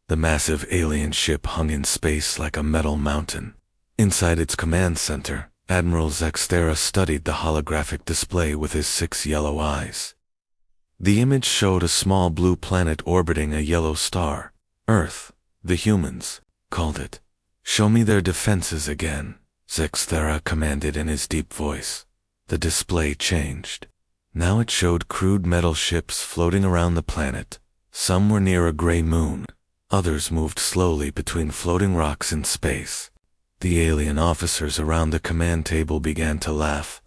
The massive alien ship hung in space like a metal mountain. Inside its command center, Admiral Zextera studied the holographic display with his 6 yellow eyes. The image showed a small blue planet orbiting a yellow star. Earth, the humans, called it. "Show me their defenses again," Zextera commanded in his deep voice. The display changed. Now it showed crude metal ships floating around the planet. Some were near a gray moon. Others moved slowly between floating rocks in space. The alien officers around the command table began to laugh.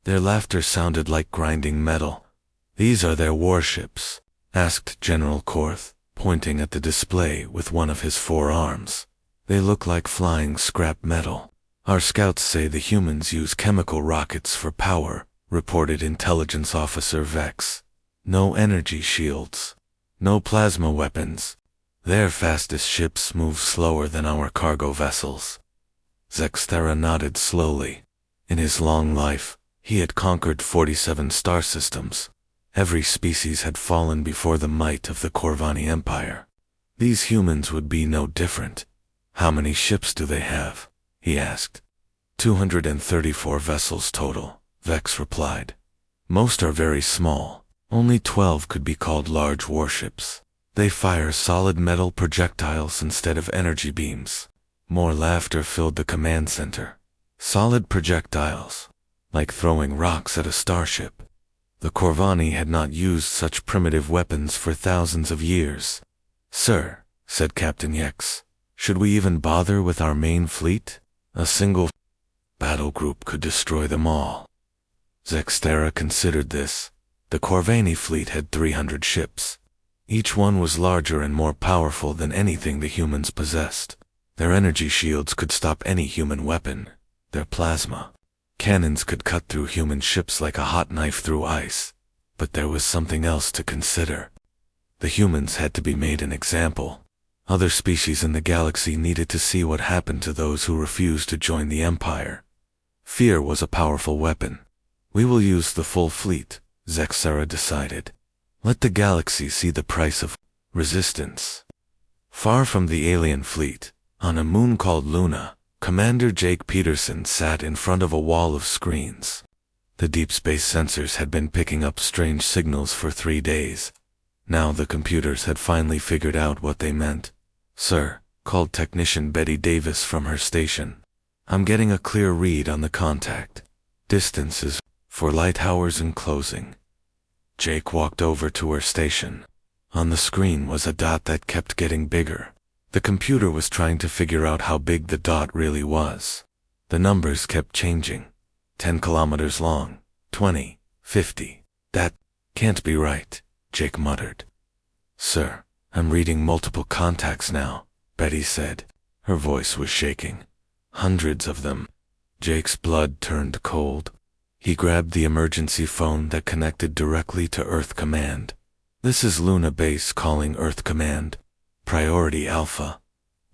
Their laughter sounded like grinding metal. "These are their warships?" asked General Korth, pointing at the display with one of his 4 arms. "They look like flying scrap metal." "Our scouts say the humans use chemical rockets for power," reported Intelligence Officer Vex. "No energy shields. No plasma weapons. Their fastest ships move slower than our cargo vessels." Zextera nodded slowly. In his long life, he had conquered 47 star systems. Every species had fallen before the might of the Corvani Empire. These humans would be no different. "How many ships do they have?" he asked. 234 vessels total, Vex replied. "Most are very small. Only 12 could be called large warships. They fire solid metal projectiles instead of energy beams." More laughter filled the command center. Solid projectiles, like throwing rocks at a starship. The Corvani had not used such primitive weapons for thousands of years. "Sir," said Captain Yex, "should we even bother with our main fleet? A single battle group could destroy them all." Zextera considered this. The Corvani fleet had 300 ships. Each one was larger and more powerful than anything the humans possessed. Their energy shields could stop any human weapon. Their plasma cannons could cut through human ships like a hot knife through ice. But there was something else to consider. The humans had to be made an example. Other species in the galaxy needed to see what happened to those who refused to join the Empire. Fear was a powerful weapon. "We will use the full fleet," Zextera decided. "Let the galaxy see the price of resistance." Far from the alien fleet, on a moon called Luna, Commander Jake Peterson sat in front of a wall of screens. The deep space sensors had been picking up strange signals for 3 days. Now the computers had finally figured out what they meant. "Sir," called technician Betty Davis from her station, "I'm getting a clear read on the contact. Distances for light hours and closing." Jake walked over to her station. On the screen was a dot that kept getting bigger. The computer was trying to figure out how big the dot really was. The numbers kept changing. 10 kilometers long, 20, 50. "That can't be right," Jake muttered. "Sir, I'm reading multiple contacts now," Betty said. Her voice was shaking. "Hundreds of them." Jake's blood turned cold. He grabbed the emergency phone that connected directly to Earth Command. "This is Luna Base calling Earth Command. Priority Alpha.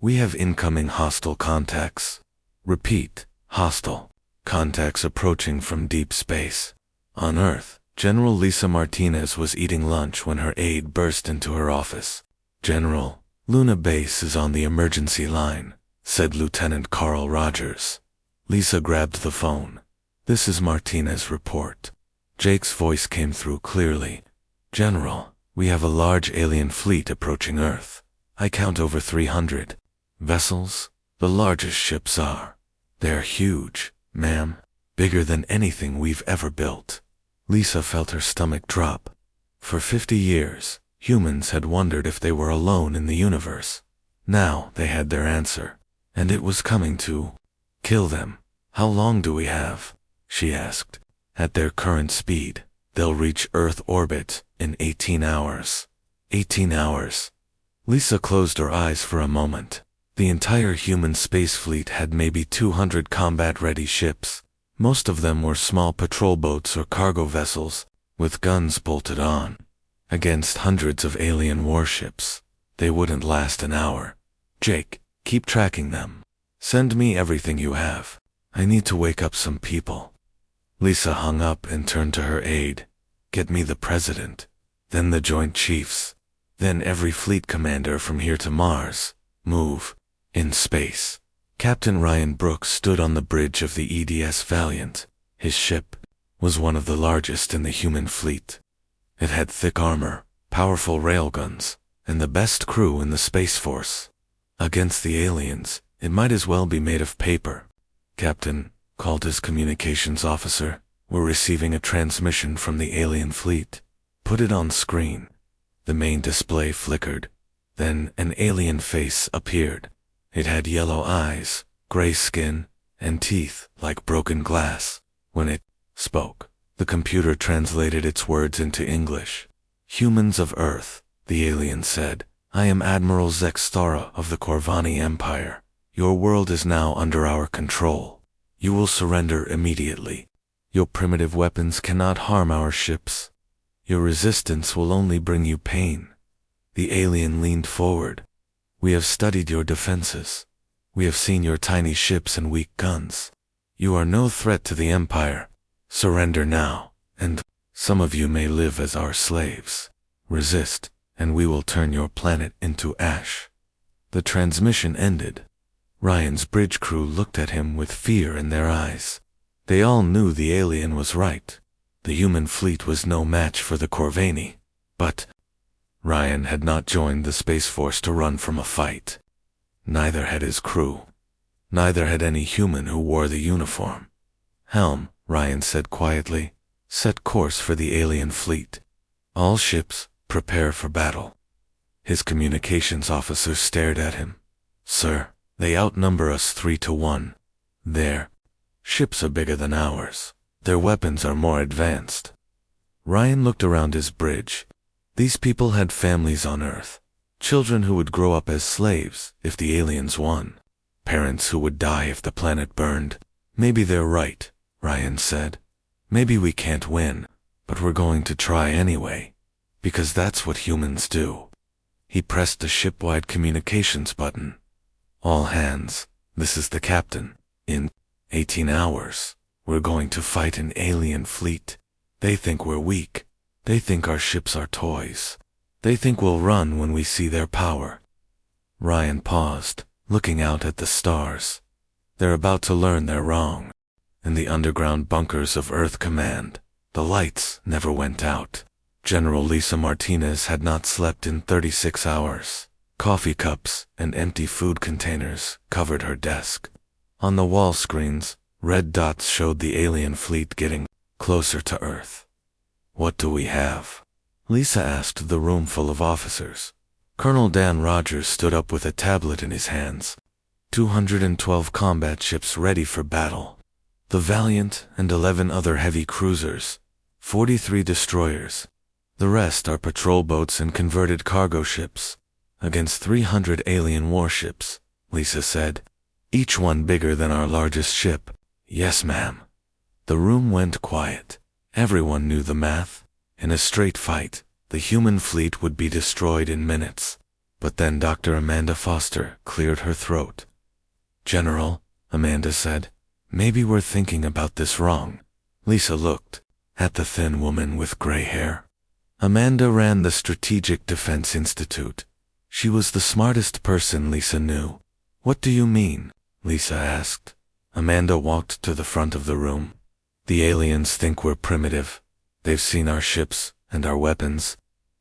We have incoming hostile contacts. Repeat, hostile contacts approaching from deep space." On Earth, General Lisa Martinez was eating lunch when her aide burst into her office. "General, Luna Base is on the emergency line," said Lieutenant Carl Rogers. Lisa grabbed the phone. "This is Martinez' report." Jake's voice came through clearly. "General, we have a large alien fleet approaching Earth. I count over 300 vessels. The largest ships are. They're huge, ma'am, bigger than anything we've ever built." Lisa felt her stomach drop. For 50 years, humans had wondered if they were alone in the universe. Now they had their answer, and it was coming to kill them. "How long do we have?" she asked. "At their current speed, they'll reach Earth orbit in 18 hours. 18 hours. Lisa closed her eyes for a moment. The entire human space fleet had maybe 200 combat-ready ships. Most of them were small patrol boats or cargo vessels, with guns bolted on. Against hundreds of alien warships, they wouldn't last an hour. "Jake, keep tracking them. Send me everything you have. I need to wake up some people." Lisa hung up and turned to her aide. "Get me the president, then the Joint Chiefs, Then every fleet commander from here to Mars, move, in space. Captain Ryan Brooks stood on the bridge of the EDS Valiant. His ship was one of the largest in the human fleet. It had thick armor, powerful railguns, and the best crew in the Space Force. Against the aliens, it might as well be made of paper. Captain, called his communications officer, we're receiving a transmission from the alien fleet. Put it on screen. The main display flickered. Then an alien face appeared. It had yellow eyes, gray skin, and teeth like broken glass. When it spoke, the computer translated its words into English. Humans of Earth, the alien said, I am Admiral Zextara of the Corvani Empire. Your world is now under our control. You will surrender immediately. Your primitive weapons cannot harm our ships. Your resistance will only bring you pain. The alien leaned forward. We have studied your defenses. We have seen your tiny ships and weak guns. You are no threat to the Empire. Surrender now, and some of you may live as our slaves. Resist, and we will turn your planet into ash. The transmission ended. Ryan's bridge crew looked at him with fear in their eyes. They all knew the alien was right. The human fleet was no match for the Corvani. But Ryan had not joined the Space Force to run from a fight. Neither had his crew. Neither had any human who wore the uniform. Helm, Ryan said quietly, set course for the alien fleet. All ships, prepare for battle. His communications officer stared at him. Sir, they outnumber us 3-1. Their ships are bigger than ours. Their weapons are more advanced. Ryan looked around his bridge. These people had families on Earth. Children who would grow up as slaves if the aliens won. Parents who would die if the planet burned. Maybe they're right, Ryan said. Maybe we can't win, but we're going to try anyway. Because that's what humans do. He pressed the ship-wide communications button. All hands, this is the captain. In 18 hours, we're going to fight an alien fleet. They think we're weak. They think our ships are toys. They think we'll run when we see their power. Ryan paused, looking out at the stars. They're about to learn they're wrong. In the underground bunkers of Earth Command, the lights never went out. General Lisa Martinez had not slept in 36 hours. Coffee cups and empty food containers covered her desk. On the wall screens, red dots showed the alien fleet getting closer to Earth. What do we have? Lisa asked the room full of officers. Colonel Dan Rogers stood up with a tablet in his hands. 212 combat ships ready for battle. The Valiant and 11 other heavy cruisers. 43 destroyers. The rest are patrol boats and converted cargo ships. Against 300 alien warships, Lisa said. Each one bigger than our largest ship. Yes, ma'am. The room went quiet. Everyone knew the math. In a straight fight, the human fleet would be destroyed in minutes. But then Dr. Amanda Foster cleared her throat. General, Amanda said, maybe we're thinking about this wrong. Lisa looked at the thin woman with gray hair. Amanda ran the Strategic Defense Institute. She was the smartest person Lisa knew. What do you mean? Lisa asked. Amanda walked to the front of the room. The aliens think we're primitive. They've seen our ships and our weapons.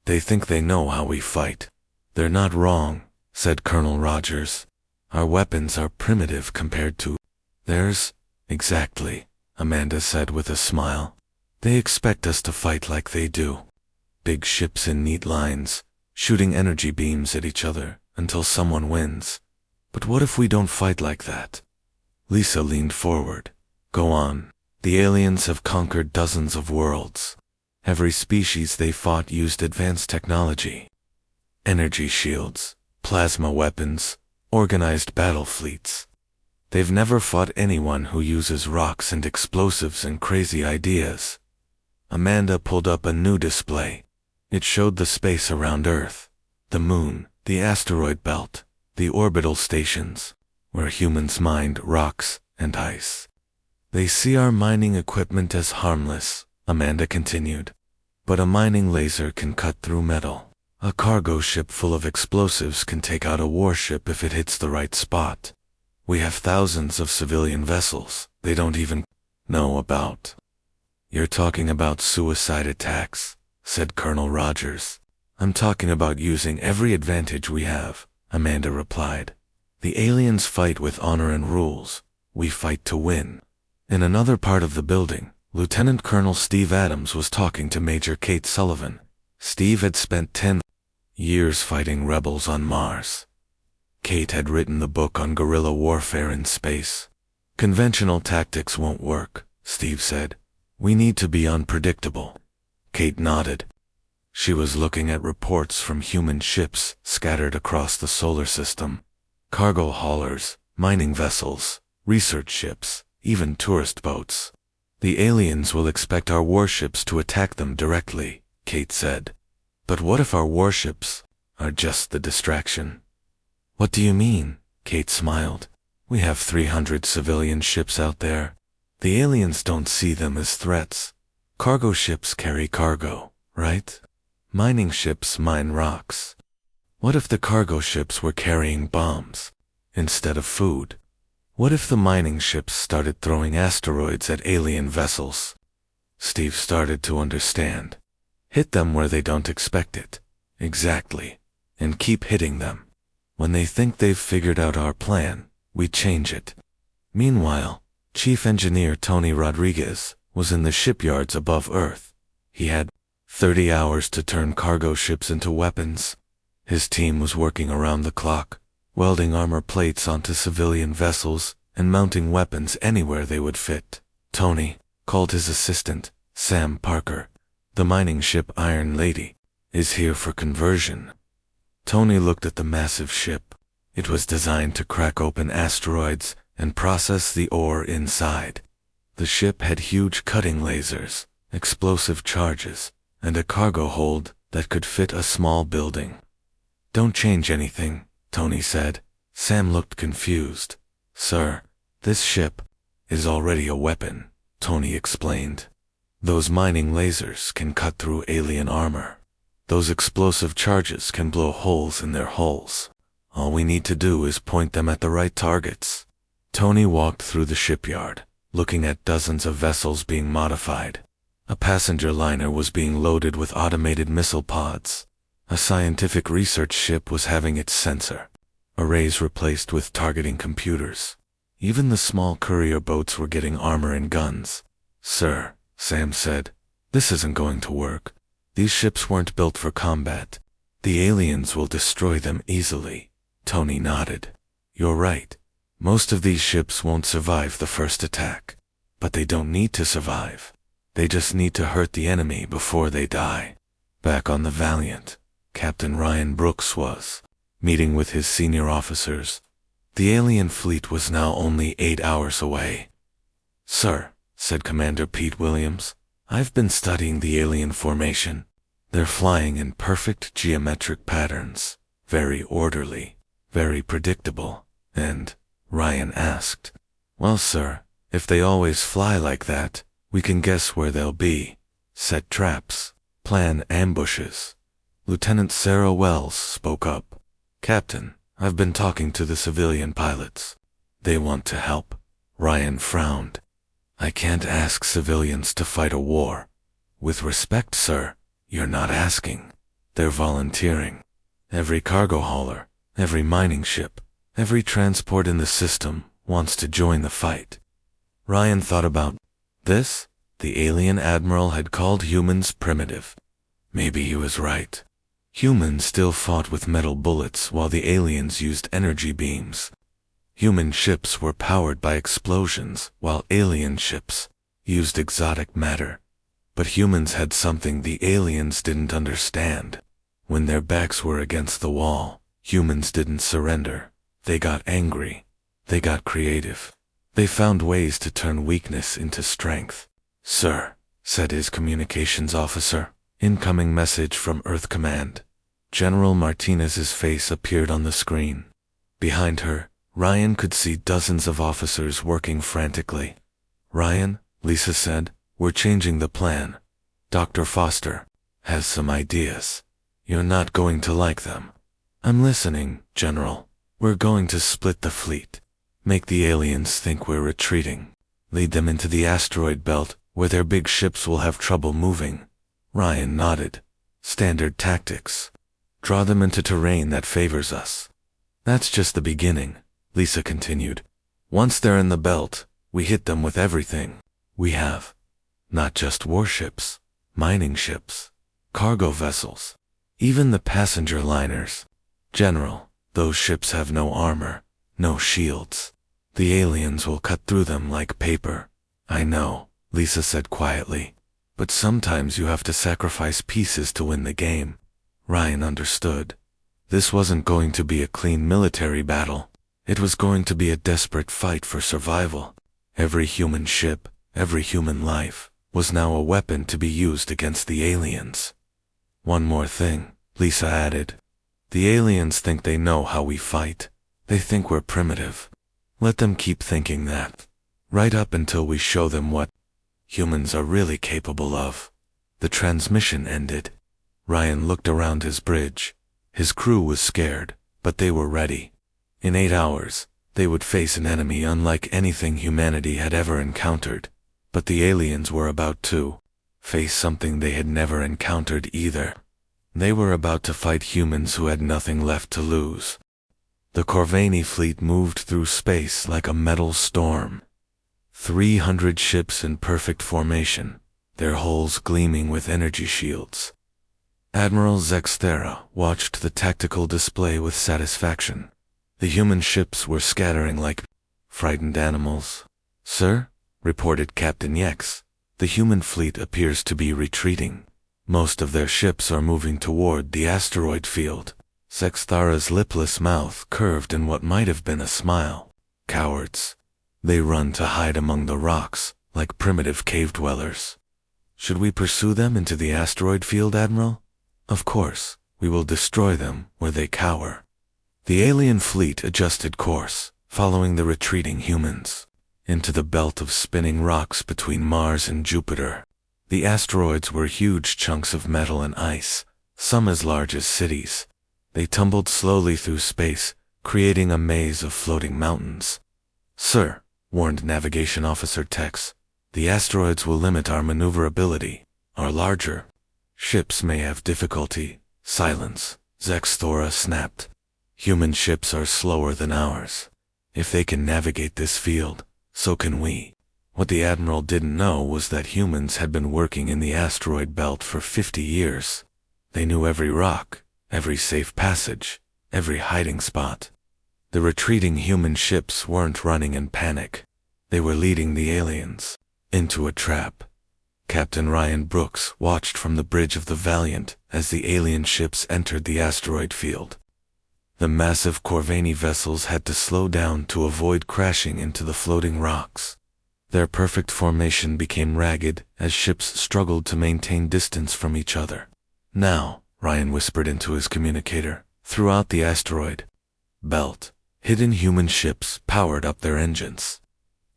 They think they know how we fight. They're not wrong, said Colonel Rogers. Our weapons are primitive compared to theirs. Exactly, Amanda said with a smile. They expect us to fight like they do. Big ships in neat lines, shooting energy beams at each other until someone wins. But what if we don't fight like that? Lisa leaned forward. Go on. The aliens have conquered dozens of worlds. Every species they fought used advanced technology. Energy shields, plasma weapons, organized battle fleets. They've never fought anyone who uses rocks and explosives and crazy ideas. Amanda pulled up a new display. It showed the space around Earth, the moon, the asteroid belt, the orbital stations, where humans mined rocks and ice. They see our mining equipment as harmless, Amanda continued. But a mining laser can cut through metal. A cargo ship full of explosives can take out a warship if it hits the right spot. We have thousands of civilian vessels they don't even know about. You're talking about suicide attacks, said Colonel Rogers. I'm talking about using every advantage we have, Amanda replied. The aliens fight with honor and rules. We fight to win. In another part of the building, Lieutenant Colonel Steve Adams was talking to Major Kate Sullivan. Steve had spent 10 years fighting rebels on Mars. Kate had written the book on guerrilla warfare in space. Conventional tactics won't work, Steve said. We need to be unpredictable. Kate nodded. She was looking at reports from human ships scattered across the solar system. Cargo haulers, mining vessels, research ships, even tourist boats. The aliens will expect our warships to attack them directly, Kate said. But what if our warships are just the distraction? What do you mean? Kate smiled. We have 300 civilian ships out there. The aliens don't see them as threats. Cargo ships carry cargo, right? Mining ships mine rocks. What if the cargo ships were carrying bombs instead of food? What if the mining ships started throwing asteroids at alien vessels? Steve started to understand. Hit them where they don't expect it. Exactly. And keep hitting them. When they think they've figured out our plan, we change it. Meanwhile, Chief Engineer Tony Rodriguez was in the shipyards above Earth. He had 30 hours to turn cargo ships into weapons. His team was working around the clock, welding armor plates onto civilian vessels and mounting weapons anywhere they would fit. Tony called his assistant, Sam Parker. The mining ship Iron Lady is here for conversion. Tony looked at the massive ship. It was designed to crack open asteroids and process the ore inside. The ship had huge cutting lasers, explosive charges, and a cargo hold that could fit a small building. Don't change anything, Tony said. Sam looked confused. Sir, this ship is already a weapon, Tony explained. Those mining lasers can cut through alien armor. Those explosive charges can blow holes in their hulls. All we need to do is point them at the right targets. Tony walked through the shipyard, looking at dozens of vessels being modified. A passenger liner was being loaded with automated missile pods. A scientific research ship was having its sensor arrays replaced with targeting computers. Even the small courier boats were getting armor and guns. Sir, Sam said, this isn't going to work. These ships weren't built for combat. The aliens will destroy them easily. Tony nodded. You're right. Most of these ships won't survive the first attack. But they don't need to survive. They just need to hurt the enemy before they die. Back on the Valiant, Captain Ryan Brooks was meeting with his senior officers. The alien fleet was now only 8 hours away. Sir, said Commander Pete Williams, I've been studying the alien formation. They're flying in perfect geometric patterns, very orderly, very predictable. And, Ryan asked, well, sir, if they always fly like that, we can guess where they'll be. Set traps, plan ambushes. Lieutenant Sarah Wells spoke up. Captain, I've been talking to the civilian pilots. They want to help. Ryan frowned. I can't ask civilians to fight a war. With respect, sir, you're not asking. They're volunteering. Every cargo hauler, every mining ship, every transport in the system wants to join the fight. Ryan thought about this. The alien admiral had called humans primitive. Maybe he was right. Humans still fought with metal bullets while the aliens used energy beams. Human ships were powered by explosions while alien ships used exotic matter. But humans had something the aliens didn't understand. When their backs were against the wall, humans didn't surrender. They got angry. They got creative. They found ways to turn weakness into strength. Sir, said his communications officer. Incoming message from Earth Command. General Martinez's face appeared on the screen. Behind her, Ryan could see dozens of officers working frantically. Ryan, Lisa said, we're changing the plan. Dr. Foster has some ideas. You're not going to like them. I'm listening, General. We're going to split the fleet. Make the aliens think we're retreating. Lead them into the asteroid belt, where their big ships will have trouble moving. Ryan nodded. Standard tactics. Draw them into terrain that favors us. That's just the beginning, Lisa continued. Once they're in the belt, we hit them with everything we have. Not just warships, mining ships, cargo vessels, even the passenger liners. General, those ships have no armor, no shields. The aliens will cut through them like paper. I know, Lisa said quietly. But sometimes you have to sacrifice pieces to win the game. Ryan understood. This wasn't going to be a clean military battle. It was going to be a desperate fight for survival. Every human ship, every human life, was now a weapon to be used against the aliens. One more thing, Lisa added. The aliens think they know how we fight. They think we're primitive. Let them keep thinking that. Right up until we show them what humans are really capable of. The transmission ended. Ryan looked around his bridge. His crew was scared, but they were ready. In 8 hours, they would face an enemy unlike anything humanity had ever encountered. But the aliens were about to face something they had never encountered either. They were about to fight humans who had nothing left to lose. The Corvani fleet moved through space like a metal storm. 300 ships in perfect formation, their hulls gleaming with energy shields. Admiral Zexthera watched the tactical display with satisfaction. The human ships were scattering like frightened animals. Sir, reported Captain Yex, the human fleet appears to be retreating. Most of their ships are moving toward the asteroid field. Zexthera's lipless mouth curved in what might have been a smile. Cowards. They run to hide among the rocks, like primitive cave dwellers. Should we pursue them into the asteroid field, Admiral? Of course, we will destroy them where they cower. The alien fleet adjusted course, following the retreating humans, into the belt of spinning rocks between Mars and Jupiter. The asteroids were huge chunks of metal and ice, some as large as cities. They tumbled slowly through space, creating a maze of floating mountains. Sir, warned Navigation Officer Tex, the asteroids will limit our maneuverability. Our larger ships may have difficulty. Silence, Zexthera snapped. Human ships are slower than ours. If they can navigate this field, so can we. What the Admiral didn't know was that humans had been working in the asteroid belt for 50 years. They knew every rock, every safe passage, every hiding spot. The retreating human ships weren't running in panic. They were leading the aliens into a trap. Captain Ryan Brooks watched from the bridge of the Valiant as the alien ships entered the asteroid field. The massive Corvani vessels had to slow down to avoid crashing into the floating rocks. Their perfect formation became ragged as ships struggled to maintain distance from each other. Now, Ryan whispered into his communicator, throughout the asteroid belt, hidden human ships powered up their engines.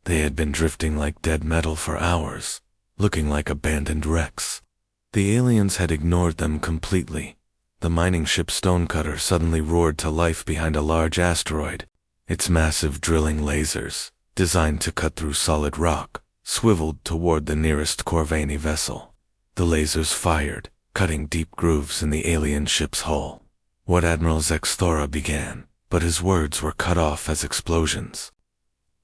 They had been drifting like dead metal for hours, looking like abandoned wrecks. The aliens had ignored them completely. The mining ship Stonecutter suddenly roared to life behind a large asteroid. Its massive drilling lasers, designed to cut through solid rock, swiveled toward the nearest Corvani vessel. The lasers fired, cutting deep grooves in the alien ship's hull. What Admiral Zexthera began, but his words were cut off as explosions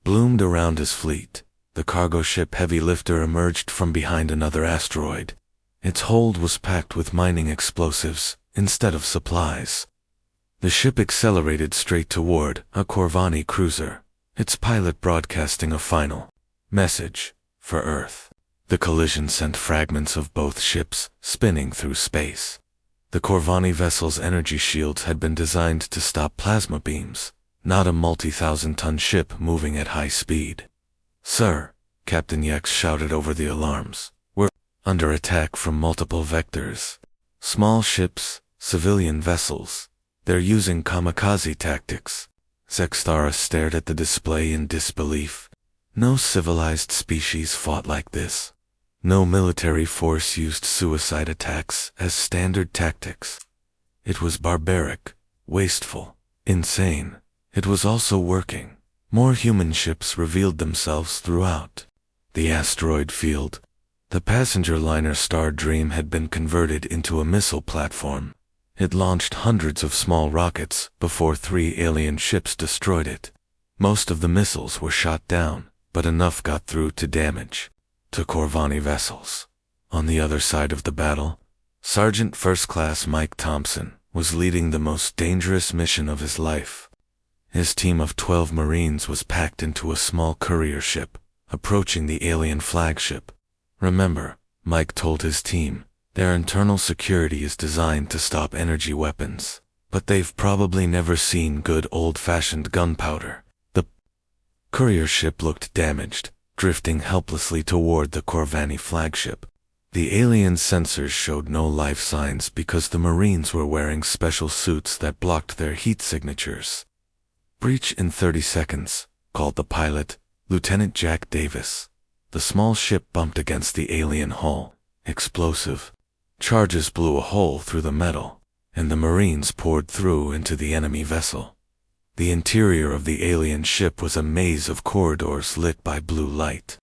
bloomed around his fleet. The cargo ship Heavy Lifter emerged from behind another asteroid. Its hold was packed with mining explosives instead of supplies. The ship accelerated straight toward a Corvani cruiser, its pilot broadcasting a final message for Earth. The collision sent fragments of both ships spinning through space. The Corvani vessel's energy shields had been designed to stop plasma beams, not a multi-thousand-ton ship moving at high speed. Sir, Captain Yex shouted over the alarms, we're under attack from multiple vectors. Small ships, civilian vessels. They're using kamikaze tactics. Zexthera stared at the display in disbelief. No civilized species fought like this. No military force used suicide attacks as standard tactics. It was barbaric, wasteful, insane. It was also working. More human ships revealed themselves throughout the asteroid field. The passenger liner Star Dream had been converted into a missile platform. It launched hundreds of small rockets before 3 alien ships destroyed it. Most of the missiles were shot down, but enough got through to damage to Corvani vessels. On the other side of the battle, Sergeant First Class Mike Thompson was leading the most dangerous mission of his life. His team of 12 Marines was packed into a small courier ship, approaching the alien flagship. Remember, Mike told his team, their internal security is designed to stop energy weapons, but they've probably never seen good old-fashioned gunpowder. The courier ship looked damaged, drifting helplessly toward the Corvani flagship. The alien sensors showed no life signs because the Marines were wearing special suits that blocked their heat signatures. "Breach in 30 seconds, called the pilot, Lieutenant Jack Davis. The small ship bumped against the alien hull. Explosive charges blew a hole through the metal, and the Marines poured through into the enemy vessel. The interior of the alien ship was a maze of corridors lit by blue light.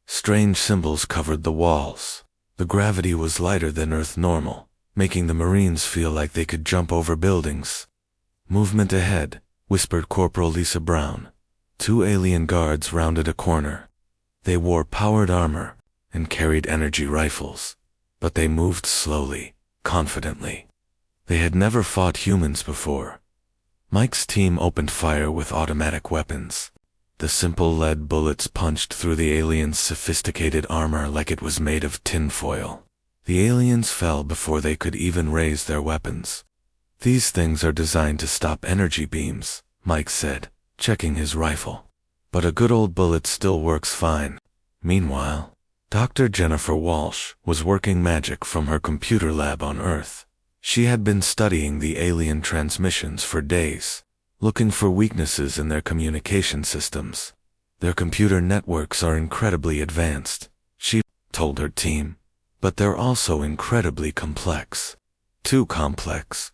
Strange symbols covered the walls. The gravity was lighter than Earth normal, making the Marines feel like they could jump over buildings. Movement ahead, whispered Corporal Lisa Brown. 2 alien guards rounded a corner. They wore powered armor and carried energy rifles, but they moved slowly, confidently. They had never fought humans before. Mike's team opened fire with automatic weapons. The simple lead bullets punched through the aliens' sophisticated armor like it was made of tinfoil. The aliens fell before they could even raise their weapons. "These things are designed to stop energy beams," Mike said, checking his rifle. "But a good old bullet still works fine." Meanwhile, Dr. Jennifer Walsh was working magic from her computer lab on Earth. She had been studying the alien transmissions for days, looking for weaknesses in their communication systems. "Their computer networks are incredibly advanced," she told her team, "but they're also incredibly complex. Too complex."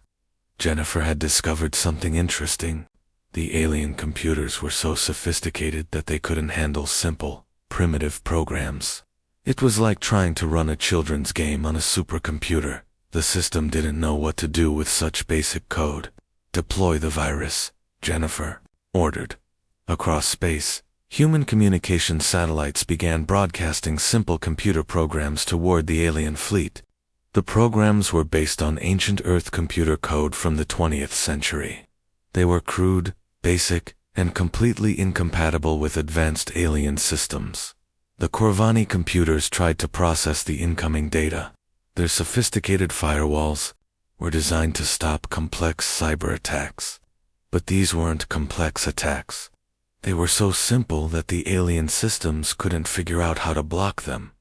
Jennifer had discovered something interesting. The alien computers were so sophisticated that they couldn't handle simple, primitive programs. It was like trying to run a children's game on a supercomputer. The system didn't know what to do with such basic code. "Deploy the virus," Jennifer ordered. Across space, human communication satellites began broadcasting simple computer programs toward the alien fleet. The programs were based on ancient Earth computer code from the 20th century. They were crude, basic, and completely incompatible with advanced alien systems. The Corvani computers tried to process the incoming data. Their sophisticated firewalls were designed to stop complex cyber attacks. But these weren't complex attacks. They were so simple that the alien systems couldn't figure out how to block them.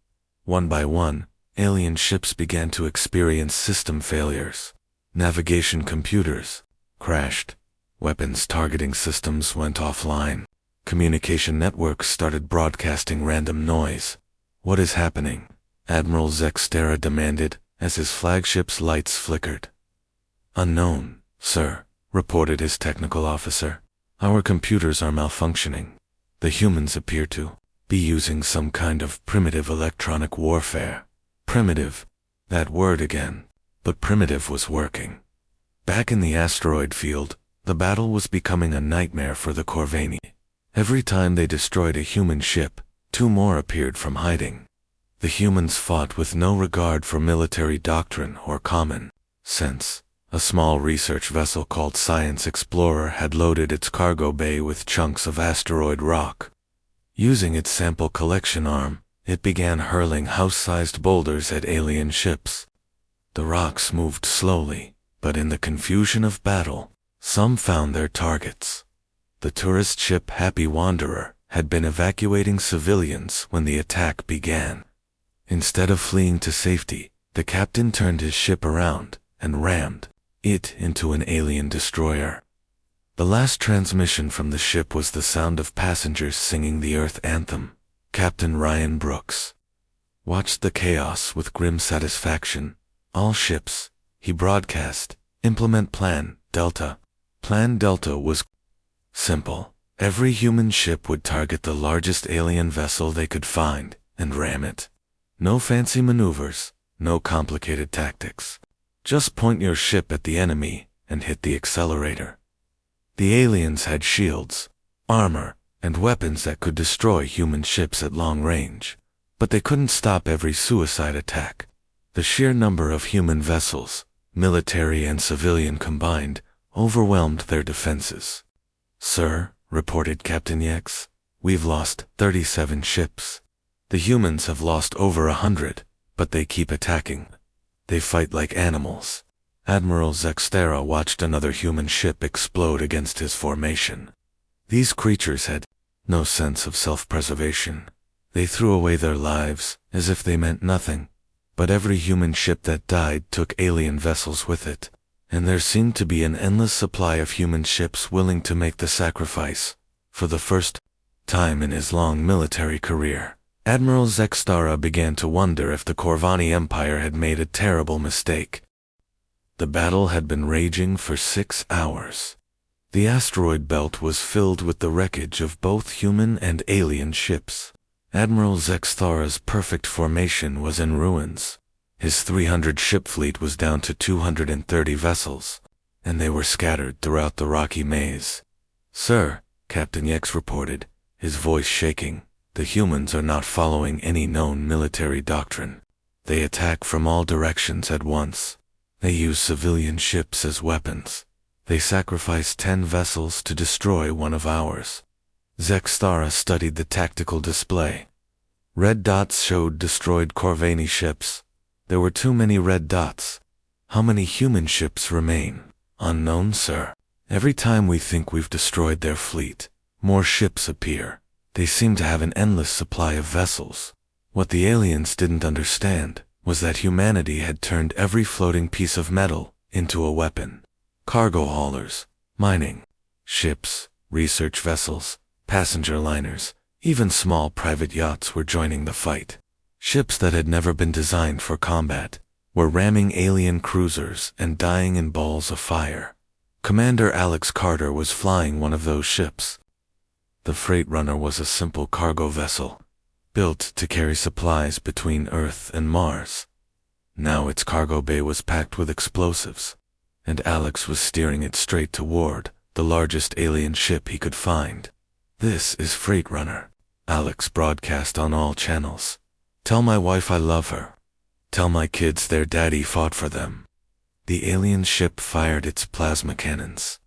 One by one, alien ships began to experience system failures. Navigation computers crashed. Weapons targeting systems went offline. Communication networks started broadcasting random noise. "What is happening?" Admiral Zextera demanded as his flagship's lights flickered. "Unknown, sir," reported his technical officer. "Our computers are malfunctioning. The humans appear to be using some kind of primitive electronic warfare." Primitive. That word again. But primitive was working. Back in the asteroid field, the battle was becoming a nightmare for the Corvani. Every time they destroyed a human ship, 2 more appeared from hiding. The humans fought with no regard for military doctrine or common sense. A small research vessel called Science Explorer had loaded its cargo bay with chunks of asteroid rock. Using its sample collection arm, it began hurling house-sized boulders at alien ships. The rocks moved slowly, but in the confusion of battle, some found their targets. The tourist ship Happy Wanderer had been evacuating civilians when the attack began. Instead of fleeing to safety, the captain turned his ship around and rammed it into an alien destroyer. The last transmission from the ship was the sound of passengers singing the Earth anthem. Captain Ryan Brooks watched the chaos with grim satisfaction. "All ships," he broadcast, Implement Plan Delta. Plan Delta was simple. Every human ship would target the largest alien vessel they could find and ram it. No fancy maneuvers, no complicated tactics. Just point your ship at the enemy and hit the accelerator. The aliens had shields, armor, and weapons that could destroy human ships at long range, but they couldn't stop every suicide attack. The sheer number of human vessels, military and civilian combined, overwhelmed their defenses. "Sir," reported Captain Yex, "we've lost 37 ships. The humans have lost over 100, but they keep attacking. They fight like animals." Admiral Zextera watched another human ship explode against his formation. These creatures had no sense of self-preservation. They threw away their lives as if they meant nothing, but every human ship that died took alien vessels with it, and there seemed to be an endless supply of human ships willing to make the sacrifice. For the first time in his long military career, Admiral Zextara began to wonder if the Corvani Empire had made a terrible mistake. The battle had been raging for 6 hours. The asteroid belt was filled with the wreckage of both human and alien ships. Admiral Zextara's perfect formation was in ruins. His 300-ship fleet was down to 230 vessels, and they were scattered throughout the rocky maze. "Sir," Captain Yex reported, his voice shaking, "the humans are not following any known military doctrine. They attack from all directions at once. They use civilian ships as weapons. They sacrifice 10 vessels to destroy one of ours." Zextara studied the tactical display. Red dots showed destroyed Corvani ships. There were too many red dots. "How many human ships remain?" "Unknown, sir. Every time we think we've destroyed their fleet, more ships appear. They seem to have an endless supply of vessels." What the aliens didn't understand was that humanity had turned every floating piece of metal into a weapon. Cargo haulers, mining, ships, research vessels, passenger liners, even small private yachts were joining the fight. Ships that had never been designed for combat were ramming alien cruisers and dying in balls of fire. Commander Alex Carter was flying one of those ships. The Freight Runner was a simple cargo vessel, built to carry supplies between Earth and Mars. Now its cargo bay was packed with explosives, and Alex was steering it straight toward the largest alien ship he could find. "This is Freight Runner," Alex broadcast on all channels. "Tell my wife I love her. Tell my kids their daddy fought for them." The alien ship fired its plasma cannons.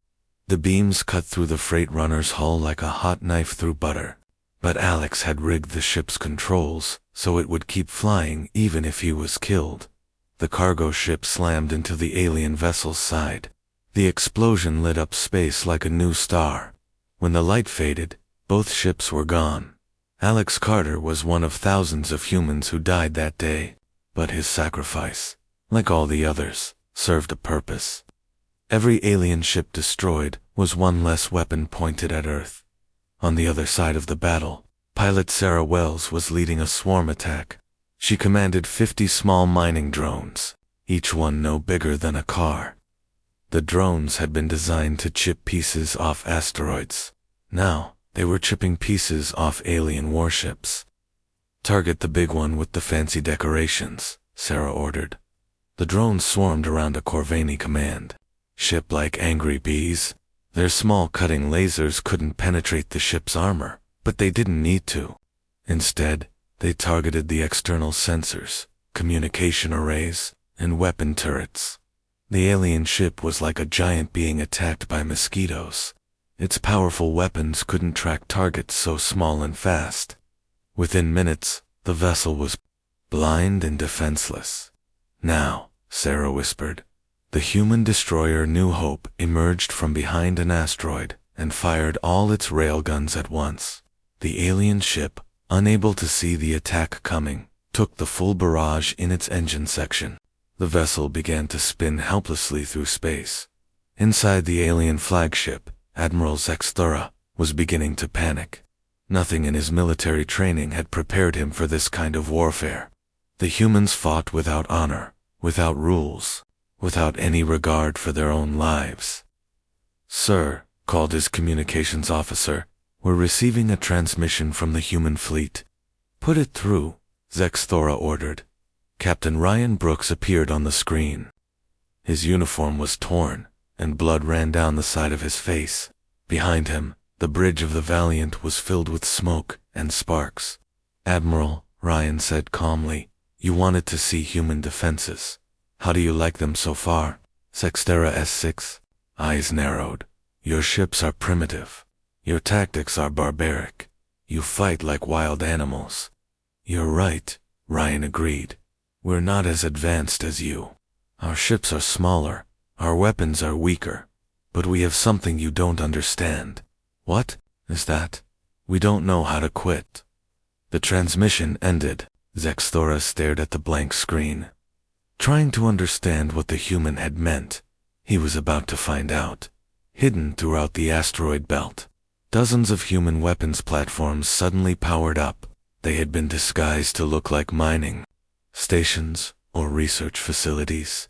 The beams cut through the Freight Runner's hull like a hot knife through butter. But Alex had rigged the ship's controls so it would keep flying even if he was killed. The cargo ship slammed into the alien vessel's side. The explosion lit up space like a new star. When the light faded, both ships were gone. Alex Carter was one of thousands of humans who died that day, but his sacrifice, like all the others, served a purpose. Every alien ship destroyed was one less weapon pointed at Earth. On the other side of the battle, pilot Sarah Wells was leading a swarm attack. She commanded 50 small mining drones, each one no bigger than a car. The drones had been designed to chip pieces off asteroids. Now, they were chipping pieces off alien warships. "Target the big one with the fancy decorations," Sarah ordered. The drones swarmed around a Corvani command ship like angry bees. Their small cutting lasers couldn't penetrate the ship's armor, but they didn't need to. Instead, they targeted the external sensors, communication arrays, and weapon turrets. The alien ship was like a giant being attacked by mosquitoes. Its powerful weapons couldn't track targets so small and fast. Within minutes, the vessel was blind and defenseless. "Now," Sarah whispered. The human destroyer New Hope emerged from behind an asteroid and fired all its railguns at once. The alien ship, unable to see the attack coming, took the full barrage in its engine section. The vessel began to spin helplessly through space. Inside the alien flagship, Admiral Zextera was beginning to panic. Nothing in his military training had prepared him for this kind of warfare. The humans fought without honor, without rules, without any regard for their own lives. "Sir," called his communications officer, "we're receiving a transmission from the human fleet." "Put it through," Zexthora ordered. Captain Ryan Brooks appeared on the screen. His uniform was torn, and blood ran down the side of his face. Behind him, the bridge of the Valiant was filled with smoke and sparks. "Admiral," Ryan said calmly, "you wanted to see human defenses. How do you like them so far?" Zexthera S6, eyes narrowed. "Your ships are primitive. Your tactics are barbaric. You fight like wild animals." "You're right," Ryan agreed. "We're not as advanced as you. Our ships are smaller, our weapons are weaker, but we have something you don't understand." "What is that?" "We don't know how to quit." The transmission ended. Zexthora stared at the blank screen, trying to understand what the human had meant. He was about to find out. Hidden throughout the asteroid belt, dozens of human weapons platforms suddenly powered up. They had been disguised to look like mining stations or research facilities.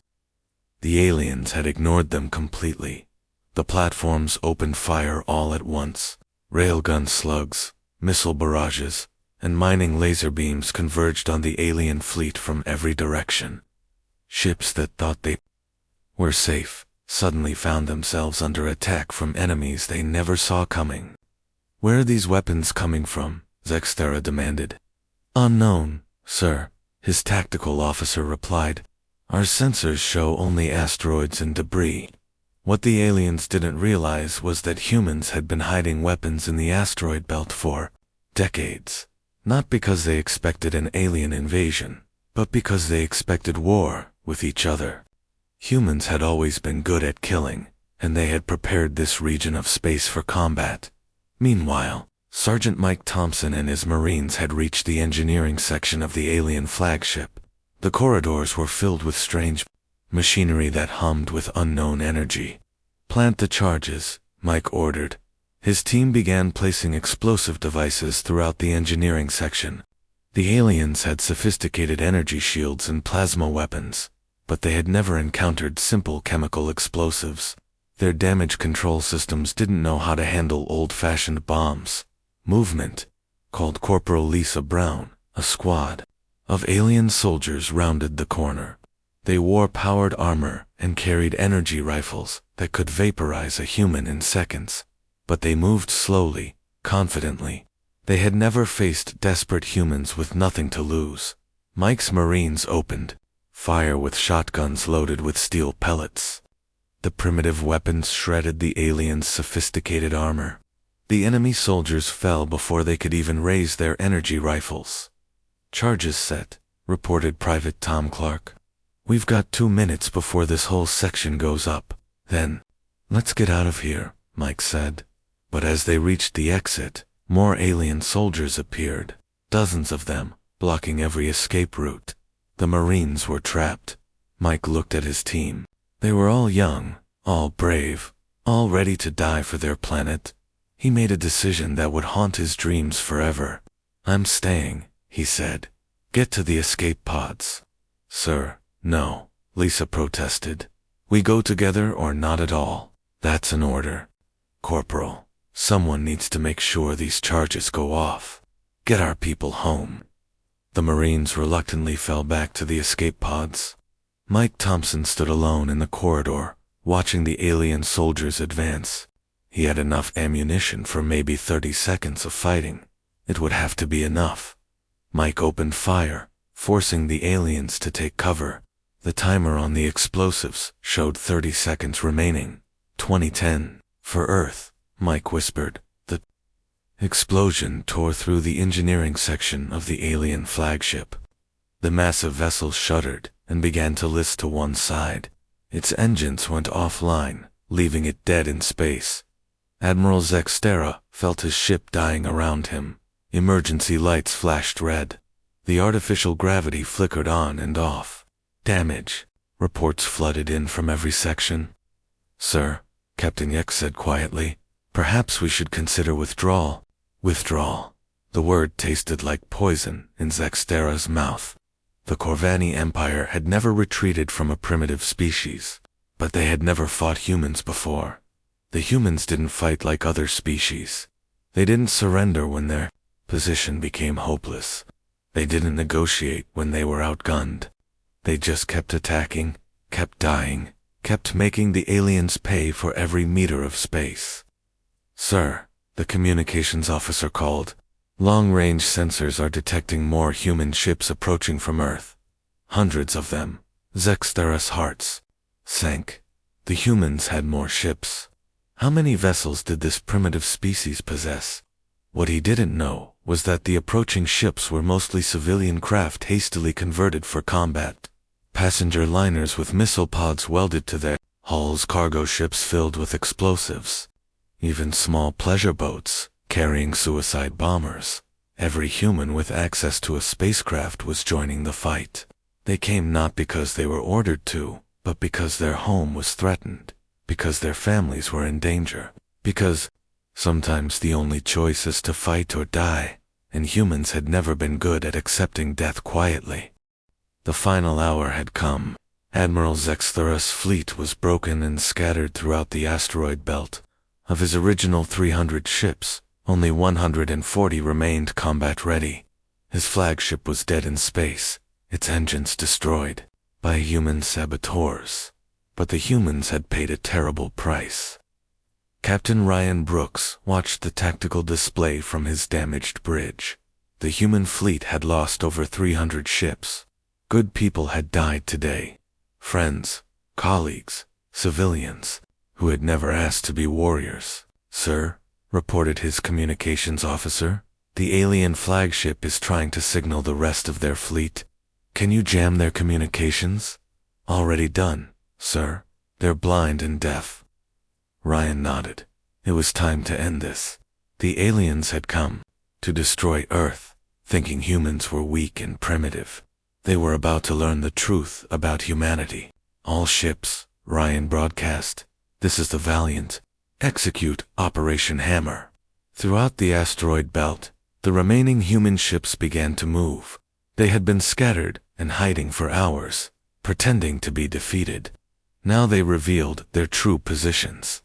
The aliens had ignored them completely. The platforms opened fire all at once. Railgun slugs, missile barrages, and mining laser beams converged on the alien fleet from every direction. Ships that thought they were safe suddenly found themselves under attack from enemies they never saw coming. "Where are these weapons coming from?" Zexthera demanded. "Unknown, sir," his tactical officer replied. "Our sensors show only asteroids and debris." What the aliens didn't realize was that humans had been hiding weapons in the asteroid belt for decades. Not because they expected an alien invasion, but because they expected war with each other. Humans had always been good at killing, and they had prepared this region of space for combat. Meanwhile, Sergeant Mike Thompson and his Marines had reached the engineering section of the alien flagship. The corridors were filled with strange machinery that hummed with unknown energy. "Plant the charges," Mike ordered. His team began placing explosive devices throughout the engineering section. The aliens had sophisticated energy shields and plasma weapons, but they had never encountered simple chemical explosives. Their damage control systems didn't know how to handle old-fashioned bombs. Movement, called Corporal Lisa Brown, a squad of alien soldiers rounded the corner. They wore powered armor and carried energy rifles that could vaporize a human in seconds. But they moved slowly, confidently. They had never faced desperate humans with nothing to lose. Mike's Marines opened fire with shotguns loaded with steel pellets. The primitive weapons shredded the aliens' sophisticated armor. The enemy soldiers fell before they could even raise their energy rifles. "Charges set," reported Private Tom Clark. "We've got 2 minutes before this whole section goes up. Then, let's get out of here," Mike said. But as they reached the exit, more alien soldiers appeared, dozens of them, blocking every escape route. The Marines were trapped. Mike looked at his team. They were all young, all brave, all ready to die for their planet. He made a decision that would haunt his dreams forever. "I'm staying," he said. "Get to the escape pods." "Sir, no," Lisa protested. "We go together or not at all. That's an order. Corporal, someone needs to make sure these charges go off. Get our people home." The Marines reluctantly fell back to the escape pods. Mike Thompson stood alone in the corridor, watching the alien soldiers advance. He had enough ammunition for maybe 30 seconds of fighting. It would have to be enough. Mike opened fire, forcing the aliens to take cover. The timer on the explosives showed 30 seconds remaining. 2010, for Earth, Mike whispered. The explosion tore through the engineering section of the alien flagship. The massive vessel shuddered and began to list to one side. Its engines went offline, leaving it dead in space. Admiral Zexthera felt his ship dying around him. Emergency lights flashed red. The artificial gravity flickered on and off. "Damage," reports flooded in from every section. "Sir," Captain Yek said quietly, "perhaps we should consider withdrawal." Withdrawal. The word tasted like poison in Zexthera's mouth. The Corvani Empire had never retreated from a primitive species, but they had never fought humans before. The humans didn't fight like other species. They didn't surrender when their position became hopeless. They didn't negotiate when they were outgunned. They just kept attacking, kept dying, kept making the aliens pay for every meter of space. "Sir," the communications officer called, "long-range sensors are detecting more human ships approaching from Earth. Hundreds of them." Zextera's hearts sank. The humans had more ships. How many vessels did this primitive species possess? What he didn't know was that the approaching ships were mostly civilian craft hastily converted for combat. Passenger liners with missile pods welded to their hulls, cargo ships filled with explosives, even small pleasure boats carrying suicide bombers. Every human with access to a spacecraft was joining the fight. They came not because they were ordered to, but because their home was threatened, because their families were in danger, because sometimes the only choice is to fight or die, and humans had never been good at accepting death quietly. The final hour had come. Admiral Zexthera's fleet was broken and scattered throughout the asteroid belt. Of his original 300 ships, only 140 remained combat-ready. His flagship was dead in space, its engines destroyed by human saboteurs. But the humans had paid a terrible price. Captain Ryan Brooks watched the tactical display from his damaged bridge. The human fleet had lost over 300 ships. Good people had died today. Friends, colleagues, civilians, who had never asked to be warriors. "Sir," reported his communications officer, "the alien flagship is trying to signal the rest of their fleet. Can you jam their communications?" "Already done, sir. They're blind and deaf." Ryan nodded. It was time to end this. The aliens had come to destroy Earth, thinking humans were weak and primitive. They were about to learn the truth about humanity. "All ships," Ryan broadcast. "This is the Valiant. Execute Operation Hammer." Throughout the asteroid belt, the remaining human ships began to move. They had been scattered and hiding for hours, pretending to be defeated. Now they revealed their true positions.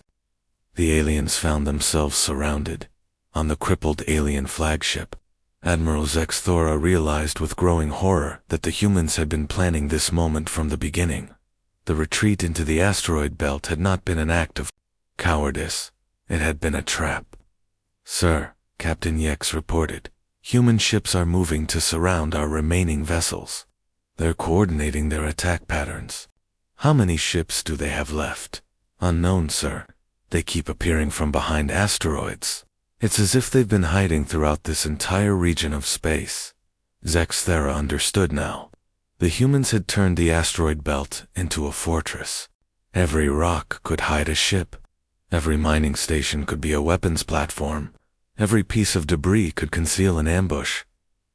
The aliens found themselves surrounded. On the crippled alien flagship, Admiral Zexthora realized with growing horror that the humans had been planning this moment from the beginning. The retreat into the asteroid belt had not been an act of cowardice. It had been a trap. "Sir," Captain Yex reported, "human ships are moving to surround our remaining vessels. They're coordinating their attack patterns." "How many ships do they have left?" "Unknown, sir. They keep appearing from behind asteroids. It's as if they've been hiding throughout this entire region of space." Zexthera understood now. The humans had turned the asteroid belt into a fortress. Every rock could hide a ship. Every mining station could be a weapons platform. Every piece of debris could conceal an ambush.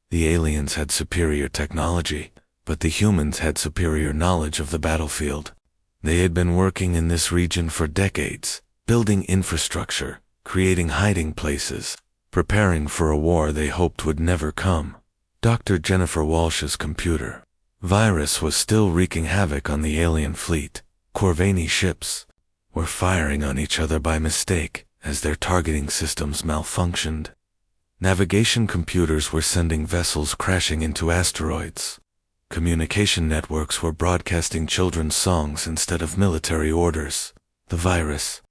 The aliens had superior technology, but the humans had superior knowledge of the battlefield. They had been working in this region for decades, building infrastructure, creating hiding places, preparing for a war they hoped would never come. Dr. Jennifer Walsh's computer virus was still wreaking havoc on the alien fleet. Corvani ships were firing on each other by mistake as their targeting systems malfunctioned. Navigation computers were sending vessels crashing into asteroids. Communication networks were broadcasting children's songs instead of military orders. "The virus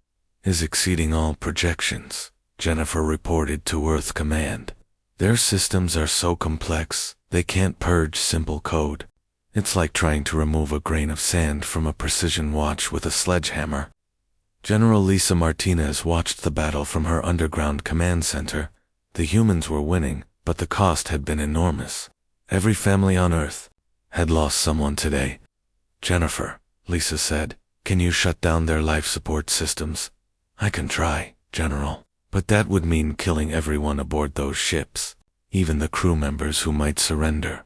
is exceeding all projections," Jennifer reported to Earth Command. "Their systems are so complex, they can't purge simple code. It's like trying to remove a grain of sand from a precision watch with a sledgehammer." General Lisa Martinez watched the battle from her underground command center. The humans were winning, but the cost had been enormous. Every family on Earth had lost someone today. "Jennifer," Lisa said, "can you shut down their life support systems?" "I can try, General, but that would mean killing everyone aboard those ships, even the crew members who might surrender."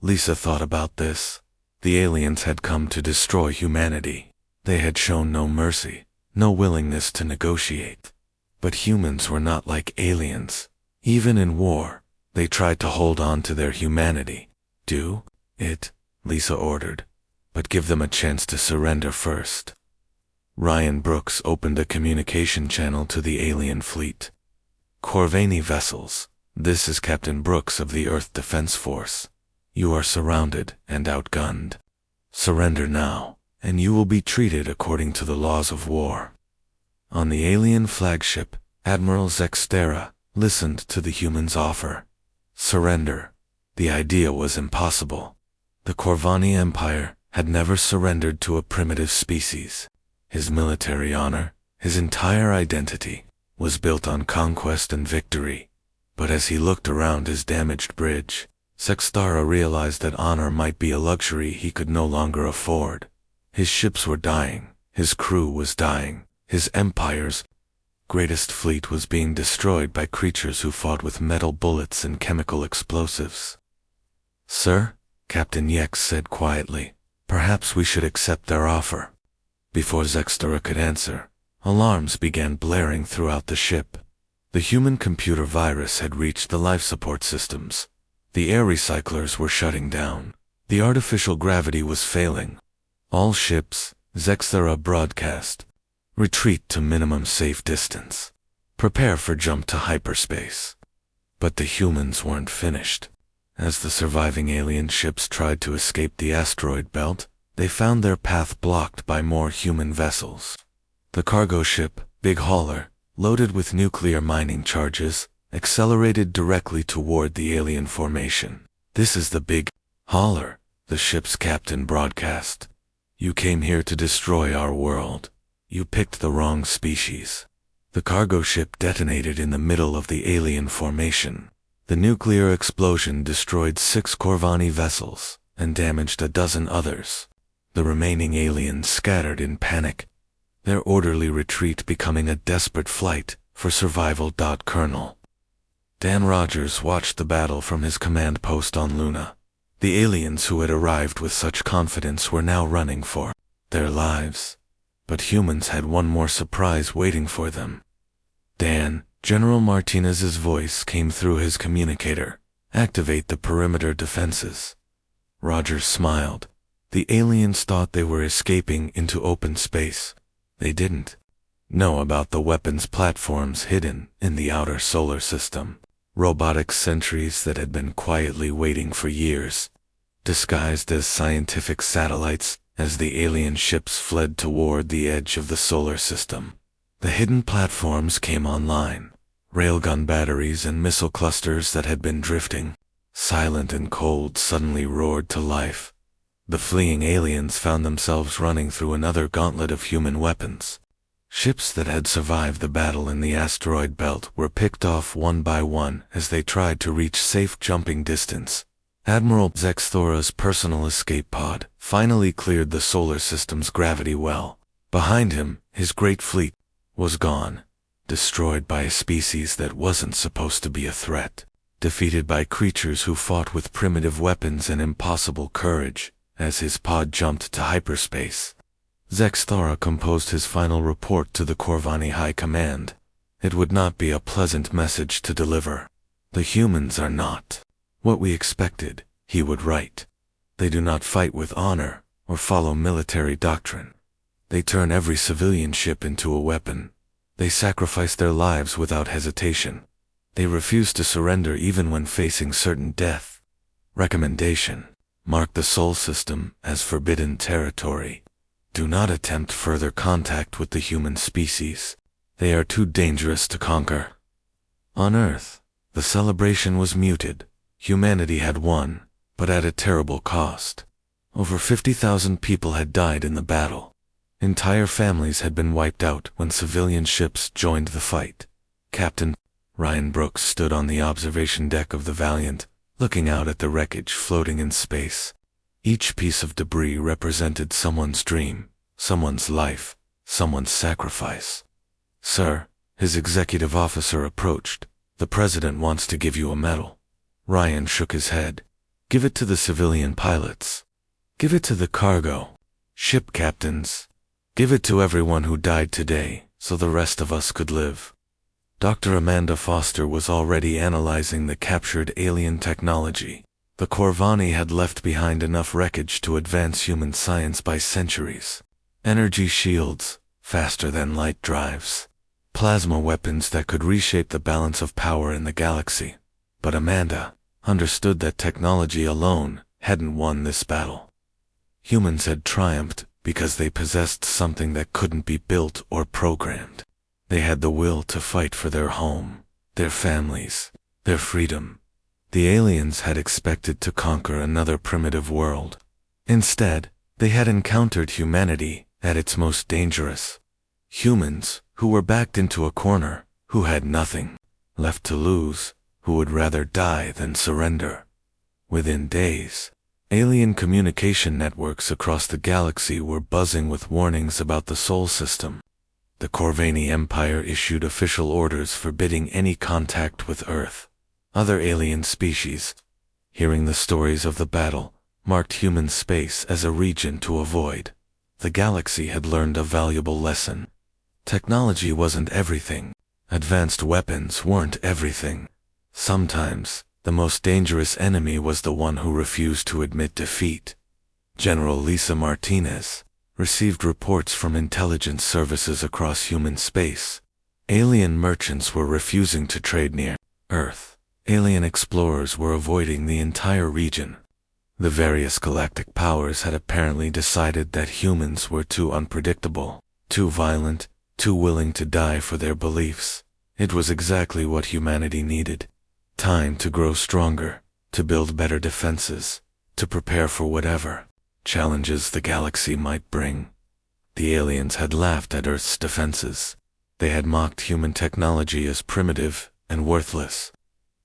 Lisa thought about this. The aliens had come to destroy humanity. They had shown no mercy, no willingness to negotiate. But humans were not like aliens. Even in war, they tried to hold on to their humanity. Do Lisa ordered. But give them a chance to surrender first. Ryan Brooks opened a communication channel to the alien fleet. Corvani vessels, this is Captain Brooks of the Earth Defense Force. You are surrounded and outgunned. Surrender now, and you will be treated according to the laws of war. On the alien flagship, Admiral Zextera listened to the humans' offer. Surrender. The idea was impossible. The Corvani Empire had never surrendered to a primitive species. His military honor, his entire identity, was built on conquest and victory. But as he looked around his damaged bridge, Zextera realized that honor might be a luxury he could no longer afford. His ships were dying, his crew was dying, his empire's greatest fleet was being destroyed by creatures who fought with metal bullets and chemical explosives. Sir, Captain Yex said quietly, perhaps we should accept their offer. Before Zextera could answer, alarms began blaring throughout the ship. The human computer virus had reached the life support systems. The air recyclers were shutting down. The artificial gravity was failing. All ships, Zextera broadcast. Retreat to minimum safe distance. Prepare for jump to hyperspace. But the humans weren't finished. As the surviving alien ships tried to escape the asteroid belt, they found their path blocked by more human vessels. The cargo ship, Big Hauler, loaded with nuclear mining charges, accelerated directly toward the alien formation. This is the Big Hauler, the ship's captain broadcast. You came here to destroy our world. You picked the wrong species. The cargo ship detonated in the middle of the alien formation. The nuclear explosion destroyed 6 Corvani vessels and damaged a dozen others. The remaining aliens scattered in panic, their orderly retreat becoming a desperate flight for survival. Colonel Dan Rogers watched the battle from his command post on Luna. The aliens who had arrived with such confidence were now running for their lives. But humans had one more surprise waiting for them. Dan, General Martinez's voice came through his communicator. Activate the perimeter defenses. Rogers smiled. The aliens thought they were escaping into open space. They didn't know about the weapons platforms hidden in the outer solar system. Robotic sentries that had been quietly waiting for years, disguised as scientific satellites as the alien ships fled toward the edge of the solar system. The hidden platforms came online. Railgun batteries and missile clusters that had been drifting, silent and cold, suddenly roared to life. The fleeing aliens found themselves running through another gauntlet of human weapons. Ships that had survived the battle in the asteroid belt were picked off one by one as they tried to reach safe jumping distance. Admiral Zextera's personal escape pod finally cleared the solar system's gravity well. Behind him, his great fleet was gone, destroyed by a species that wasn't supposed to be a threat, defeated by creatures who fought with primitive weapons and impossible courage. As his pod jumped to hyperspace, Zextera composed his final report to the Corvani High Command. It would not be a pleasant message to deliver. The humans are not what we expected, he would write. They do not fight with honor or follow military doctrine. They turn every civilian ship into a weapon. They sacrifice their lives without hesitation. They refuse to surrender even when facing certain death. Recommendation: mark the Sol system as forbidden territory. Do not attempt further contact with the human species. They are too dangerous to conquer. On Earth, the celebration was muted. Humanity had won, but at a terrible cost. Over 50,000 people had died in the battle. Entire families had been wiped out when civilian ships joined the fight. Captain Ryan Brooks stood on the observation deck of the Valiant, looking out at the wreckage floating in space. Each piece of debris represented someone's dream, someone's life, someone's sacrifice. Sir, his executive officer approached. The president wants to give you a medal. Ryan shook his head. Give it to the civilian pilots. Give it to the cargo ship captains. Give it to everyone who died today, so the rest of us could live. Dr. Amanda Foster was already analyzing the captured alien technology. The Corvani had left behind enough wreckage to advance human science by centuries. Energy shields, faster than light drives. Plasma weapons that could reshape the balance of power in the galaxy. But Amanda understood that technology alone hadn't won this battle. Humans had triumphed because they possessed something that couldn't be built or programmed. They had the will to fight for their home, their families, their freedom. The aliens had expected to conquer another primitive world. Instead, they had encountered humanity at its most dangerous. Humans who were backed into a corner, who had nothing left to lose, who would rather die than surrender. Within days, alien communication networks across the galaxy were buzzing with warnings about the Sol system. The Corvani Empire issued official orders forbidding any contact with Earth. Other alien species, hearing the stories of the battle, marked human space as a region to avoid. The galaxy had learned a valuable lesson. Technology wasn't everything. Advanced weapons weren't everything. Sometimes, the most dangerous enemy was the one who refused to admit defeat. General Lisa Martinez received reports from intelligence services across human space. Alien merchants were refusing to trade near Earth. Alien explorers were avoiding the entire region. The various galactic powers had apparently decided that humans were too unpredictable, too violent, too willing to die for their beliefs. It was exactly what humanity needed. Time to grow stronger, to build better defenses, to prepare for whatever challenges the galaxy might bring. The aliens had laughed at Earth's defenses. They had mocked human technology as primitive and worthless.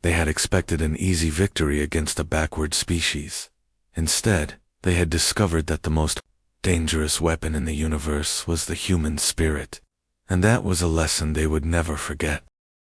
They had expected an easy victory against a backward species. Instead, they had discovered that the most dangerous weapon in the universe was the human spirit. And that was a lesson they would never forget.